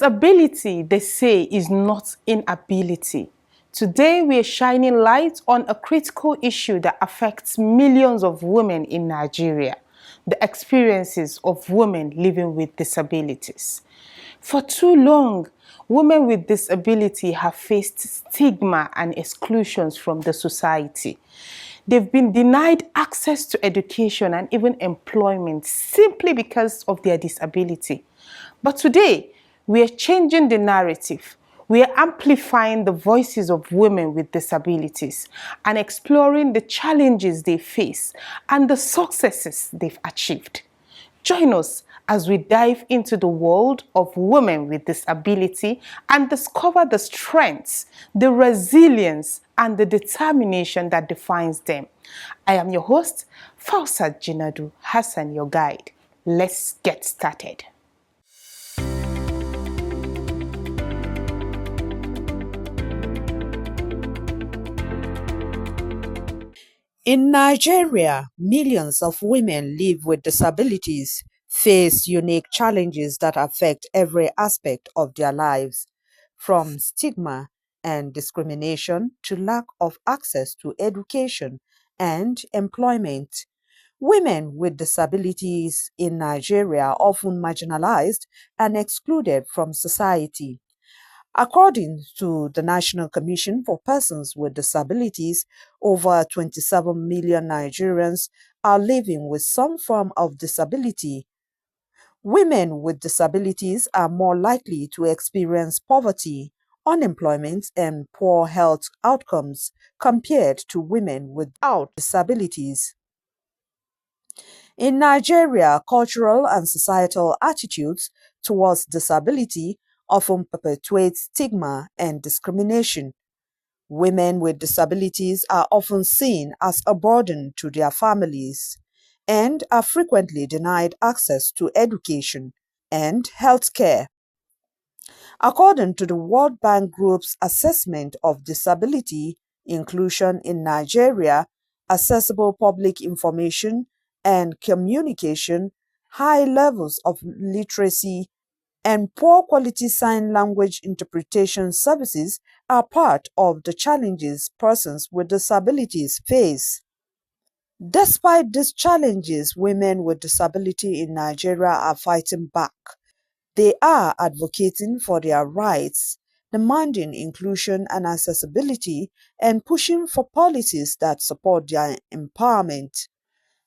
Disability, they say, is not inability. Today, we are shining light on a critical issue that affects millions of women in Nigeria, the experiences of women living with disabilities. For too long, women with disability have faced stigma and exclusions from the society. They've been denied access to education and even employment simply because of their disability. But today, we are changing the narrative. We are amplifying the voices of women with disabilities and exploring the challenges they face and the successes they've achieved. Join us as we dive into the world of women with disability and discover the strengths, the resilience, and the determination that defines them. I am your host, Fausat Jinadu Hassan, your guide. Let's get started. In Nigeria, millions of women live with disabilities, face unique challenges that affect every aspect of their lives, from stigma and discrimination to lack of access to education and employment. Women with disabilities in Nigeria are often marginalized and excluded from society. According to the National Commission for Persons with Disabilities, over 27 million Nigerians are living with some form of disability. Women with disabilities are more likely to experience poverty, unemployment, and poor health outcomes compared to women without disabilities. In Nigeria, cultural and societal attitudes towards disability often perpetuate stigma and discrimination. Women with disabilities are often seen as a burden to their families and are frequently denied access to education and health care. According to the World Bank Group's assessment of disability inclusion in Nigeria, accessible public information and communication, high levels of literacy, and poor quality sign language interpretation services are part of the challenges persons with disabilities face. Despite these challenges, women with disability in Nigeria are fighting back. They are advocating for their rights, demanding inclusion and accessibility, and pushing for policies that support their empowerment.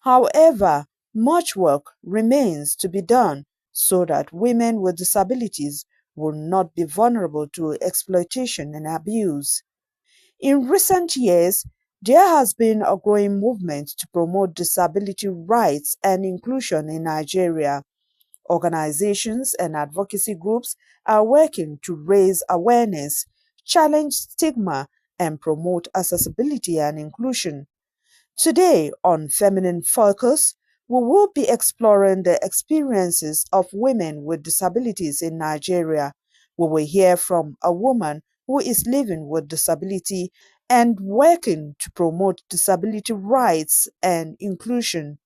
However, much work remains to be done so that women with disabilities will not be vulnerable to exploitation and abuse. In recent years, there has been a growing movement to promote disability rights and inclusion in Nigeria. Organizations and advocacy groups are working to raise awareness, challenge stigma, and promote accessibility and inclusion. Today on Feminine Focus, we will be exploring the experiences of women with disabilities in Nigeria. We will hear from a woman who is living with disability and working to promote disability rights and inclusion.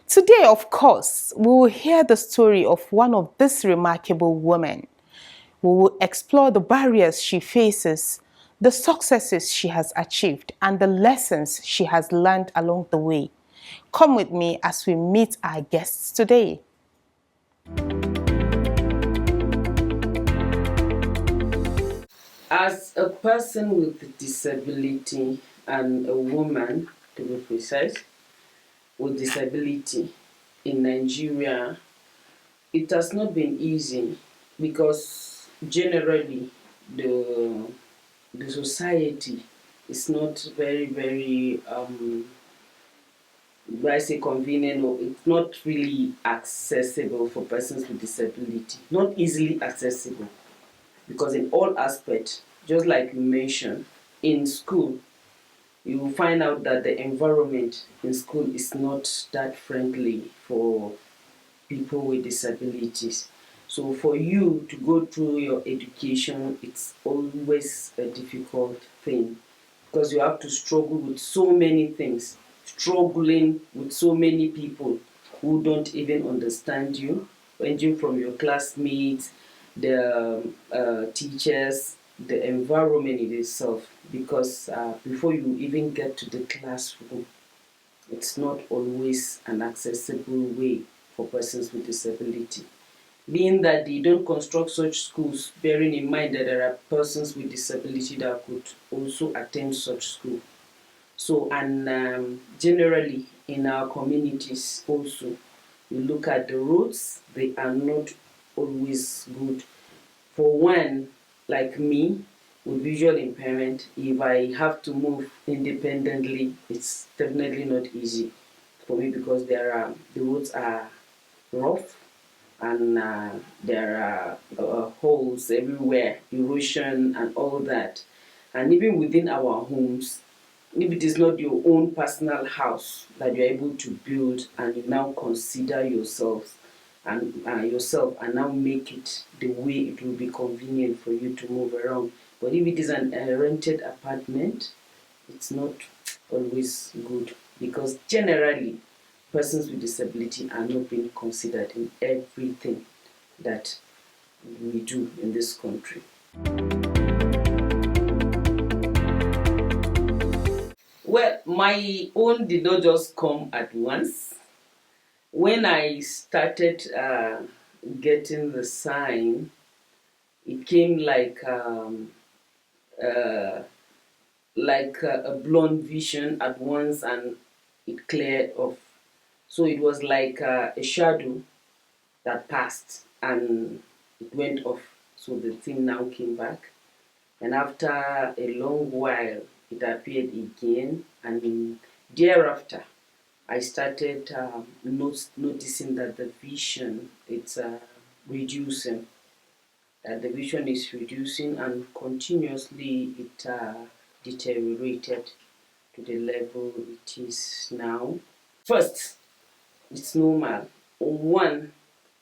Today, of course, we will hear the story of one of these remarkable women. We will explore the barriers she faces, the successes she has achieved, and the lessons she has learned along the way. Come with me as we meet our guests today. As a person with a disability and a woman, to be precise, with disability in Nigeria, it has not been easy because generally the society is not very I say convenient, or it's not really accessible for persons with disability. Not easily accessible because in all aspects, just like you mentioned, in school, you will find out that the environment in school is not that friendly for people with disabilities. So for you to go through your education, it's always a difficult thing because you have to struggle with so many things, struggling with so many people who don't even understand you, ranging from your classmates, the teachers, the environment in itself. Because before you even get to the classroom, it's not always an accessible way for persons with disability. Being that they don't construct such schools, bearing in mind that there are persons with disability that could also attend such school. So, and generally in our communities also, you look at the roads, they are not always good. For one, like me, with visual impairment, if I have to move independently, it's definitely not easy for me because the roads are rough and there are holes everywhere, erosion and all that. And even within our homes, if it is not your own personal house that you're able to build and you now consider yourself and now make it the way it will be convenient for you to move around. But if it is a rented apartment, it's not always good because generally persons with disability are not being considered in everything that we do in this country. Well, my own did not just come at once. When I started getting the sign, it came uh, like a blonde vision at once, and it cleared off. So it was like a shadow that passed and it went off. So the thing now came back, and after a long while, it appeared again, and thereafter, I started noticing that the vision it's reducing. That the vision is reducing, and continuously it deteriorated to the level it is now. First, it's normal. One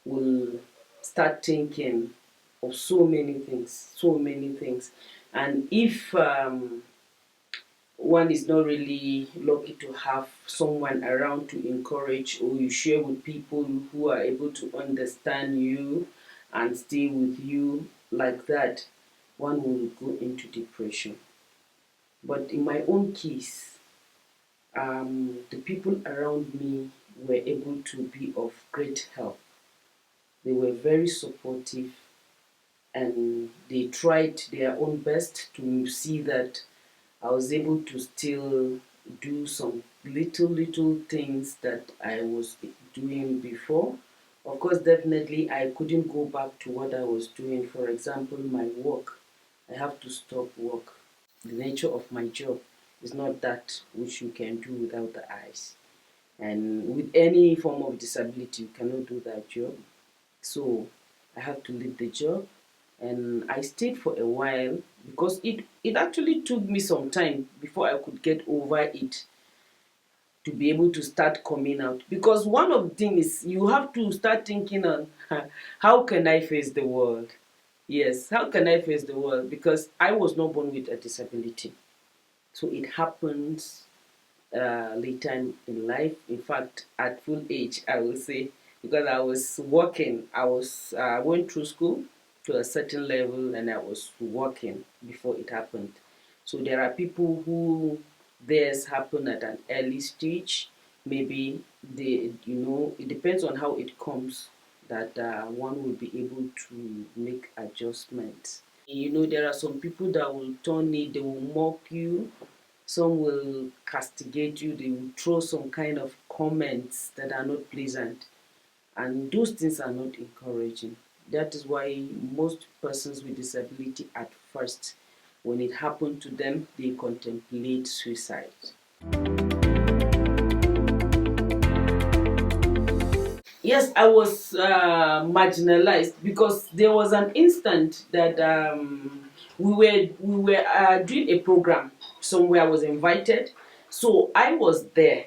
will start thinking of so many things, and if one is not really lucky to have someone around to encourage, or you share with people who are able to understand you and stay with you like that, one will go into depression. But in my own case, the people around me were able to be of great help. They were very supportive and they tried their own best to see that I was able to still do some little things that I was doing before. Of course, definitely I couldn't go back to what I was doing. For example, my work. I have to stop work. The nature of my job is not that which you can do without the eyes. And with any form of disability, you cannot do that job. So I have to leave the job, and I stayed for a while because it actually took me some time before I could get over it to be able to start coming out. Because one of the things is you have to start thinking on how can I face the world? Yes, how can I face the world? Because I was not born with a disability. So it happens later in life. In fact, at full age, I will say, because I was working, I went through school to a certain level, and I was working before it happened. So there are people who theirs happen at an early stage. Maybe it depends on how it comes that one will be able to make adjustments. There are some people that will turn it, they will mock you, some will castigate you, they will throw some kind of comments that are not pleasant, and those things are not encouraging. That is why most persons with disability at first, when it happened to them, they contemplate suicide. Yes, I was marginalized because there was an instant that we were doing a program somewhere. I was invited, so I was there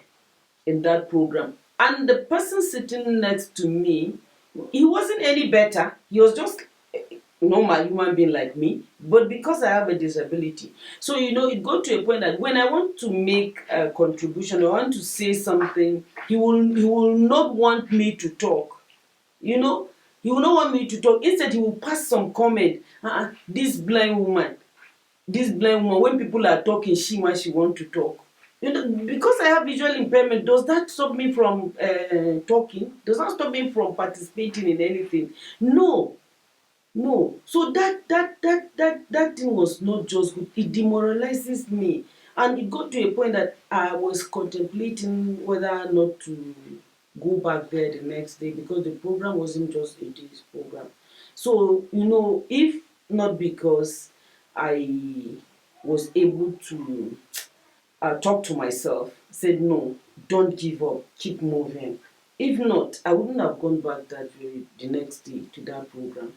in that program, and the person sitting next to me, he wasn't any better. He was just normal human being like me, but because I have a disability, so it got to a point that when I want to make a contribution, I want to say something, he will not want me to talk, you know He will not want me to talk. Instead, he will pass some comment. This blind woman, when people are talking, she want to talk. Because I have visual impairment, does that stop me from talking? Does that stop me from participating in anything? No, no. So that thing was not just good. It demoralizes me, and it got to a point that I was contemplating whether or not to go back there the next day, because the program wasn't just a day's program. So if not because I was able to talk to myself, said no, don't give up, keep moving. If not, I wouldn't have gone back the next day to that program.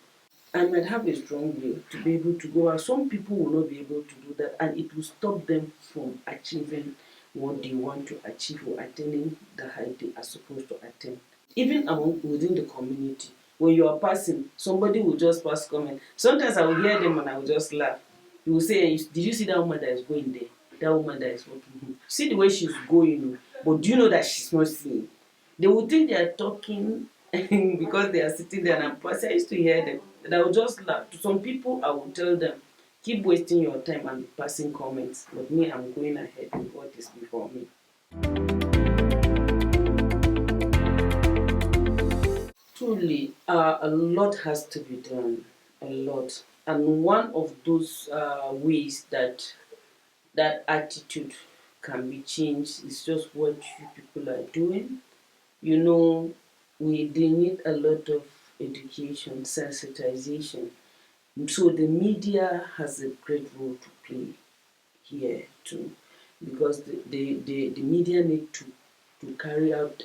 I might have a strong will to be able to go out. Some people will not be able to do that, and it will stop them from achieving what they want to achieve or attaining the height they are supposed to attain. Even within the community, when you are passing, somebody will just pass comment. Sometimes I will hear them and I will just laugh. He will say, "Did you see that woman that is going there? That woman that is walking. See the way she's going, but do you know that she's not seeing?" They will think they are talking because they are sitting there and I'm passing. I used to hear them, and I will just laugh. To some people, I will tell them, "Keep wasting your time and passing comments, but me, I'm going ahead with what is before me." Truly, a lot has to be done, a lot. And one of those ways that attitude can be changed is just what you people are doing. They need a lot of education, sensitization. So the media has a great role to play here too, because the media need to carry out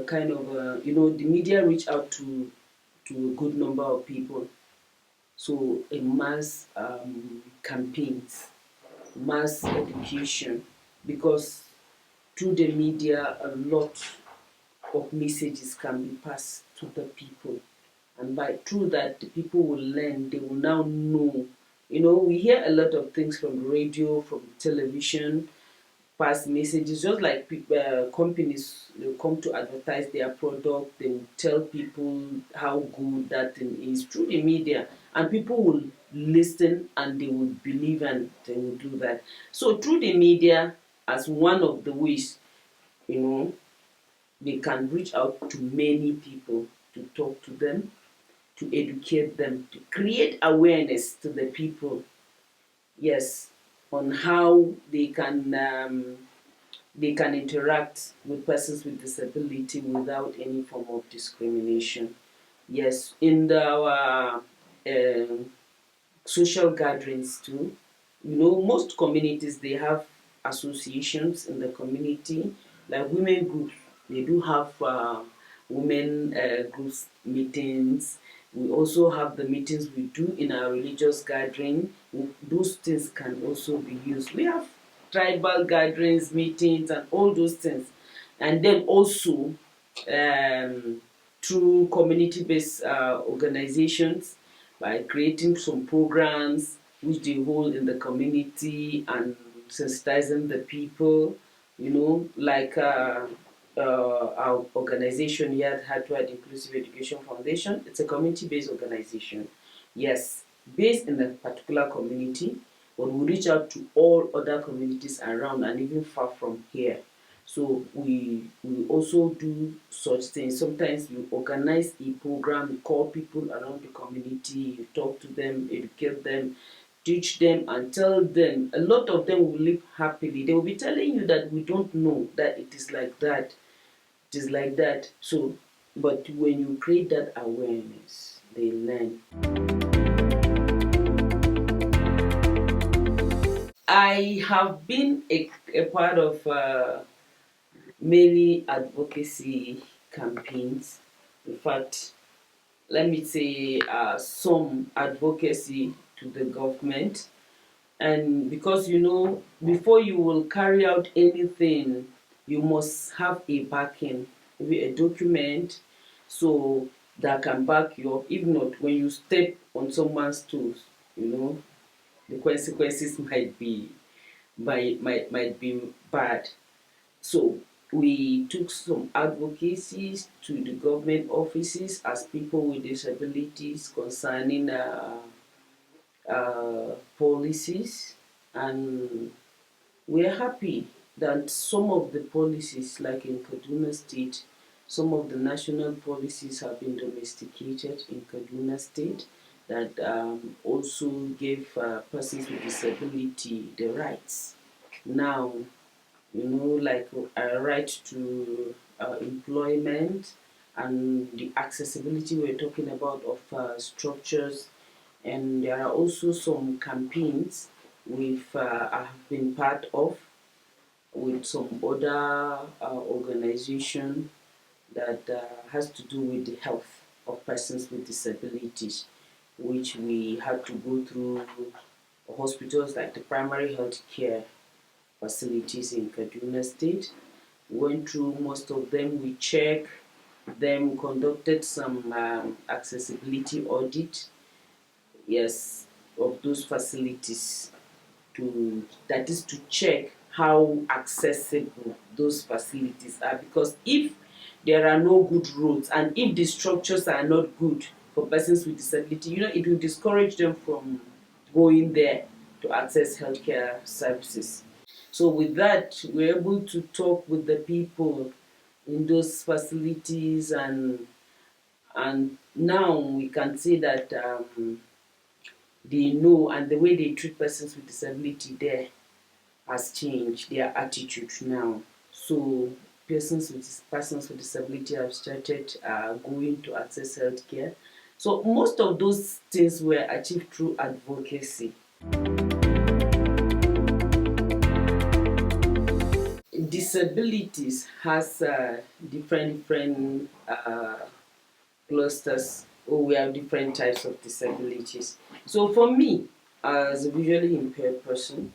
kind of the media reach out to a good number of people. So a mass campaigns, mass education, because through the media a lot of messages can be passed to the people, and by through that the people will learn. They will now know. We hear a lot of things from radio, from television, pass messages, just like companies, they come to advertise their product. They will tell people how good that thing is through the media, and people will listen and they will believe and they will do that. So through the media, as one of the ways, you know they can reach out to many people, to talk to them, to educate them, to create awareness to the people, yes, on how they can interact with persons with disability without any form of discrimination. Yes, in our social gatherings too. Most communities, they have associations in the community, like women groups. They do have women groups meetings. We also have the meetings we do in our religious gathering. Those things can also be used. We have tribal gatherings, meetings, and all those things. And then also um, through community-based organizations, by creating some programs which they hold in the community and sensitizing the people, like our organization here, Hardwired Inclusive Education Foundation. It's a community-based organization, yes, based in a particular community, but we reach out to all other communities around and even far from here. So we also do such things. Sometimes you organize a program, you call people around the community, you talk to them, educate them, teach them, and tell them. A lot of them will live happily. They will be telling you that we don't know that it is like that. It is like that. So, but when you create that awareness, they learn. I have been a part of many advocacy campaigns. In fact, let me say some advocacy to the government. And because before you will carry out anything, you must have a backing, maybe a document, so that can back you up. If not, when you step on someone's toes, the consequences might be bad. So We took some advocacies to the government offices as people with disabilities concerning policies, and we're happy that some of the policies, like in Kaduna State, some of the national policies have been domesticated in Kaduna State that also gave persons with disability the rights. Now, like a right to employment and the accessibility we're talking about of structures. And there are also some campaigns I have been part of with some other organization that has to do with the health of persons with disabilities, which we had to go through hospitals like the primary health care facilities in Kaduna State. Went through most of them, we checked them, conducted some accessibility audit, yes, of those facilities, that is to check how accessible those facilities are, because if there are no good roads and if the structures are not good for persons with disability, it will discourage them from going there to access healthcare services. So with that, we're able to talk with the people in those facilities, and now we can say that they know, and the way they treat persons with disability there has changed their attitude now. So persons with disability have started going to access healthcare. So most of those things were achieved through advocacy. Disabilities has different clusters, or we have different types of disabilities. So for me, as a visually impaired person,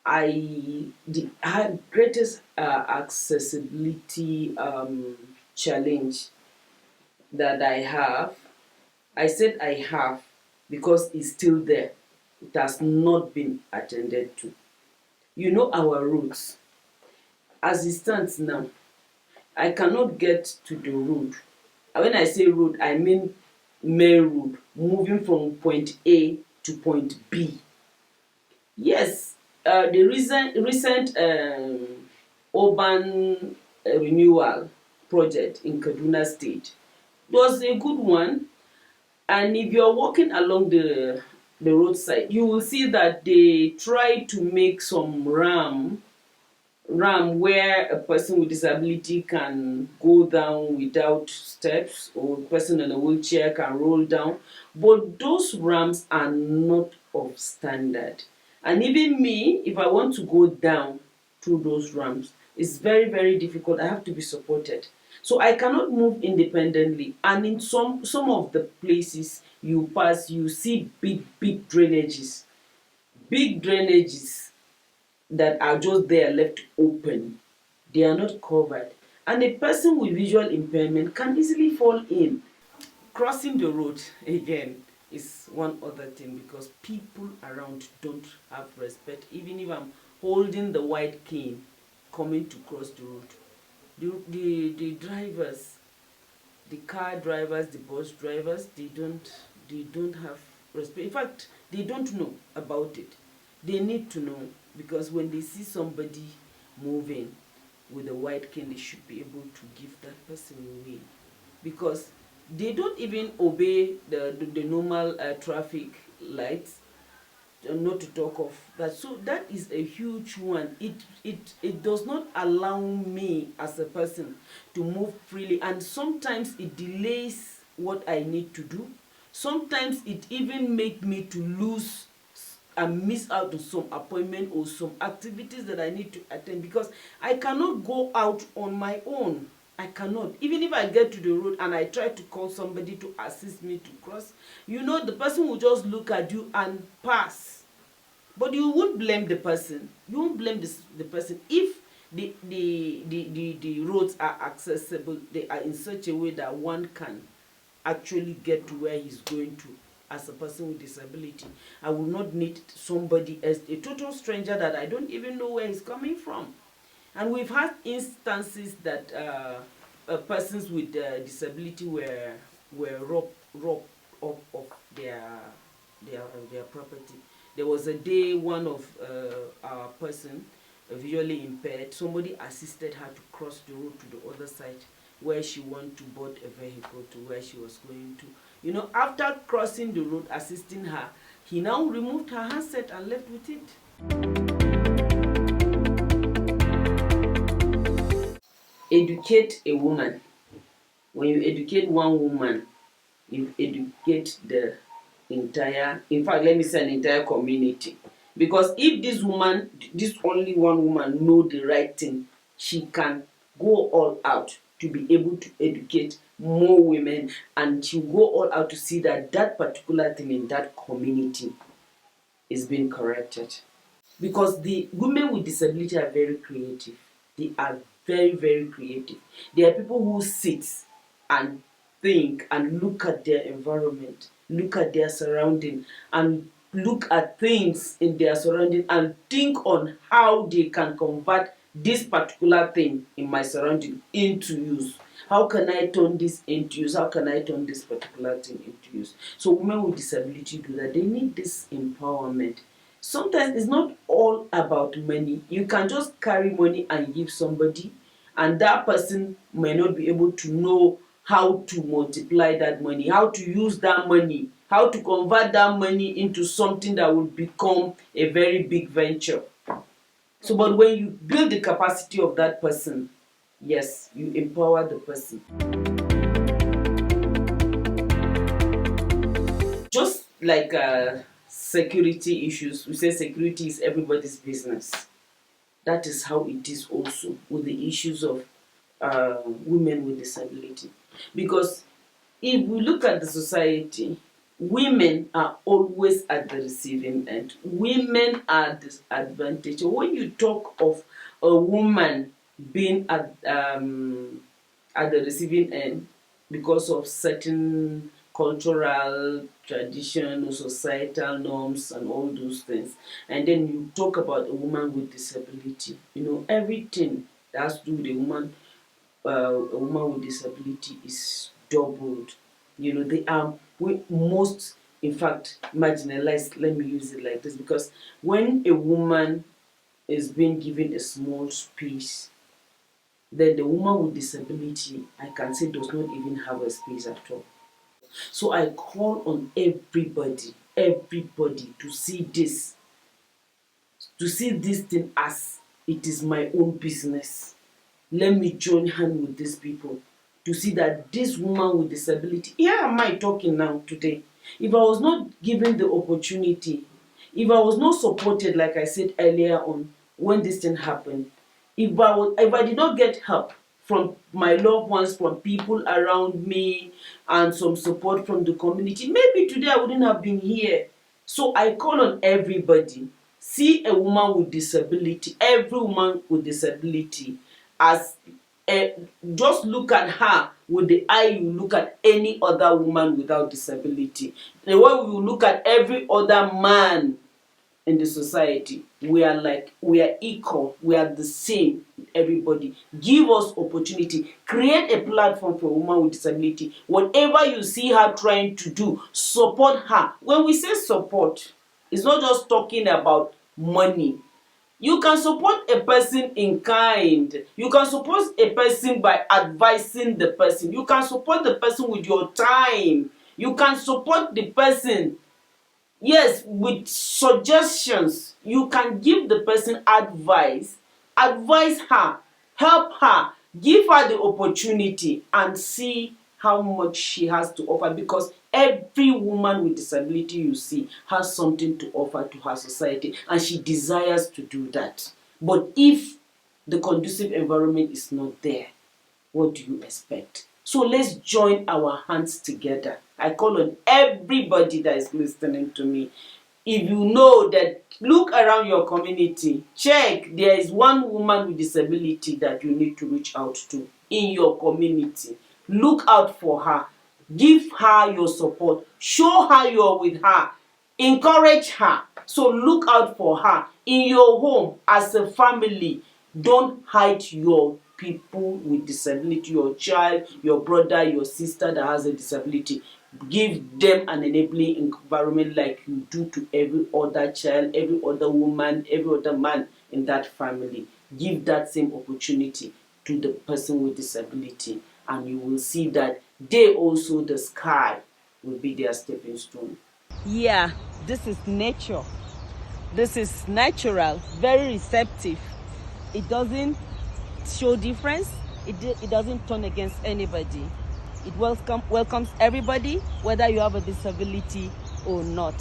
the greatest accessibility challenge that I said I have because it's still there. It has not been attended to. Our roads, as it stands now, I cannot get to the road. And when I say road, I mean main road, moving from point A to point B. Yes, the recent urban renewal project in Kaduna State was a good one. And if you're walking along the roadside, you will see that they try to make some ramp where a person with disability can go down without steps, or a person in a wheelchair can roll down. But those ramps are not of standard. And even me, if I want to go down through those ramps, it's very, very difficult. I have to be supported. So I cannot move independently. And in some of the places you pass, you see big drainages. Big drainages that are just there left open. They are not covered. And a person with visual impairment can easily fall in. Crossing the road again is one other thing, because people around don't have respect. Even if I'm holding the white cane coming to cross the road, the drivers, the car drivers, the bus drivers, they don't have respect. In fact, they don't know about it. They need to know, because when they see somebody moving with a white cane, they should be able to give that person away, because they don't even obey the normal traffic lights, not to talk of that. So that is a huge one. It does not allow me as a person to move freely, and sometimes it delays what I need to do. Sometimes it even make me to lose and miss out on some appointment or some activities that I need to attend, because I cannot go out on my own. I cannot. Even if I get to the road and I try to call somebody to assist me to cross, the person will just look at you and pass. But you won't blame the person. You won't blame the person if the roads are accessible. They are in such a way that one can actually get to where he's going to as a person with disability. I will not need somebody else, a total stranger that I don't even know where he's coming from. And we've had instances that persons with disability were robbed of their their their property. There was a day one of our person, visually impaired, somebody assisted her to cross the road to the other side where she wanted to board a vehicle to where she was going to. You know, after crossing the road, assisting her, he now removed her handset and left with it. Educate a woman. When you educate one woman, you educate the entire, in fact, let me say an entire community. Because if this woman, this only one woman know the right thing, she can go all out to be able to educate more women, and she go all out to see that that particular thing in that community is being corrected. Because the women with disability are very creative. They are very, very creative. They are people who sit and think and look at their environment, look at their surrounding, and look at things in their surrounding and think on how they can convert this particular thing in my surrounding into use. How can I turn this into use? How can I turn this particular thing into use? So women with disability do that. They need this empowerment. Sometimes it's not all about money. You can just carry money and give somebody, and that person may not be able to know how to multiply that money, how to use that money, how to convert that money into something that will become a very big venture. So, but when you build the capacity of that person, yes, you empower the person. Just like security issues, we say security is everybody's business. That is how it is also with the issues of women with disability. Because if we look at the society, women are always at the receiving end. Women are disadvantaged. When you talk of a woman being at the receiving end because of certain cultural tradition or societal norms and all those things, and then you talk about a woman with disability, you know, everything that has to do with a woman with disability is doubled. You know, they are most, in fact, marginalized. Let me use it like this, because when a woman is being given a small space, then the woman with disability, I can say, does not even have a space at all. So I call on everybody to see this thing as it is my own business. Let me join hand with these people to see that this woman with disability, here am I talking now today. If I was not given the opportunity, if I was not supported, like I said earlier on, when this thing happened, if I did not get help from my loved ones, from people around me, and some support from the community, maybe today I wouldn't have been here. So I call on everybody, see a woman with disability, every woman with disability, as just look at her with the eye you look at any other woman without disability. The way we look at every other man in the society, we are equal, we are the same. Everybody, give us opportunity, create a platform for a woman with disability. Whatever you see her trying to do, support her. When we say support, it's not just talking about money. You can support a person in kind. You can support a person by advising the person. You can support the person with your time. You can support the person, yes, with suggestions. You can give the person advice, advise her, help her, give her the opportunity, and see how much she has to offer, because every woman with disability you see has something to offer to her society, and she desires to do that. But if the conducive environment is not there, what do you expect? So let's join our hands together. I call on everybody that is listening to me. If you know that, look around your community, check, there is one woman with disability that you need to reach out to in your community. Look out for her. Give her your support. Show her you're with her. Encourage her. So look out for her in your home, as a family. Don't hide your people with disability, your child, your brother, your sister that has a disability. Give them an enabling environment like you do to every other child, every other woman, every other man in that family. Give that same opportunity to the person with disability, and you will see that they also, the sky will be their stepping stone. Yeah, this is nature. This is natural, very receptive. It doesn't show difference. It doesn't turn against anybody. It welcomes everybody, whether you have a disability or not.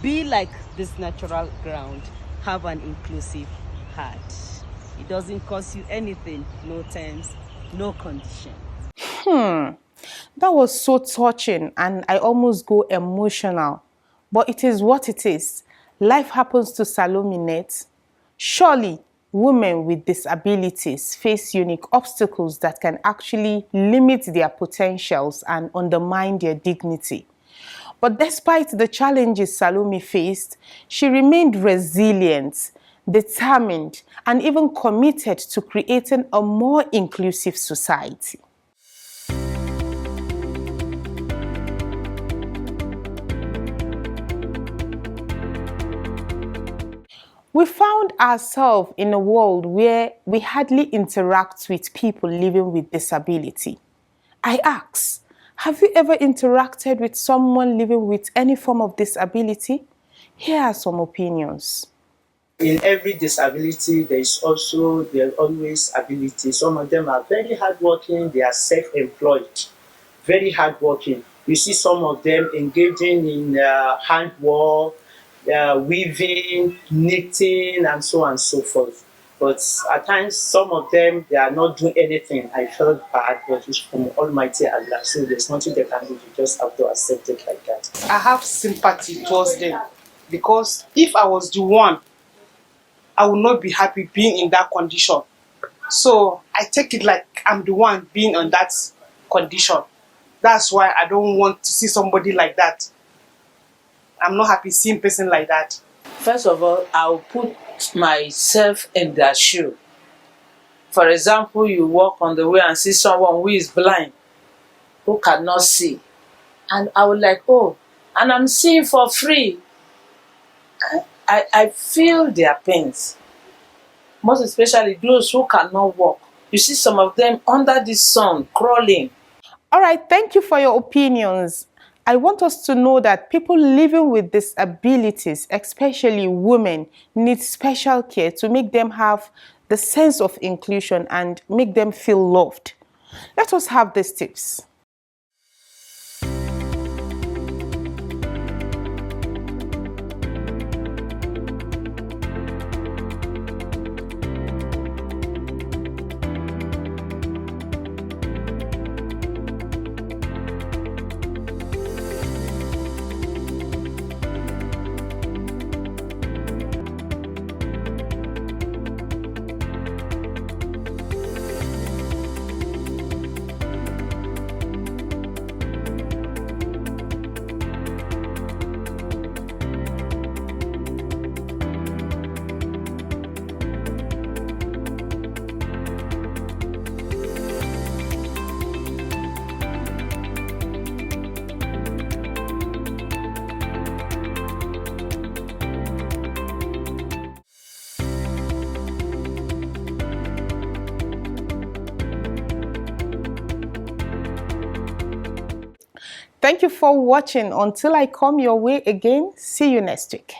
Be like this natural ground. Have an inclusive heart. It doesn't cost you anything, no terms, no condition. That was so touching and I almost go emotional. But it is what it is. Life happens to Salome Net. Surely, women with disabilities face unique obstacles that can actually limit their potentials and undermine their dignity. But despite the challenges Salome faced, she remained resilient, determined, and even committed to creating a more inclusive society. We found ourselves in a world where we hardly interact with people living with disability. I ask, have you ever interacted with someone living with any form of disability? Here are some opinions. In every disability, there are always ability. Some of them are very hardworking, they are self-employed, very hardworking. You see some of them engaging in handwork, weaving, knitting, and so on and so forth. But at times, some of them, they are not doing anything. I felt bad, but it's from Almighty Allah. So there's nothing they can do. You just have to accept it like that. I have sympathy towards them because if I was the one, I would not be happy being in that condition. So I take it like I'm the one being in that condition. That's why I don't want to see somebody like that. I'm not happy seeing a person like that. First of all, I'll put myself in their shoe. For example, you walk on the way and see someone who is blind, who cannot see. And I would like, oh, and I'm seeing for free. I feel their pains. Most especially those who cannot walk. You see some of them under the sun, crawling. All right, thank you for your opinions. I want us to know that people living with disabilities, especially women, need special care to make them have the sense of inclusion and make them feel loved. Let us have these tips. Thank you for watching. Until I come your way again, see you next week.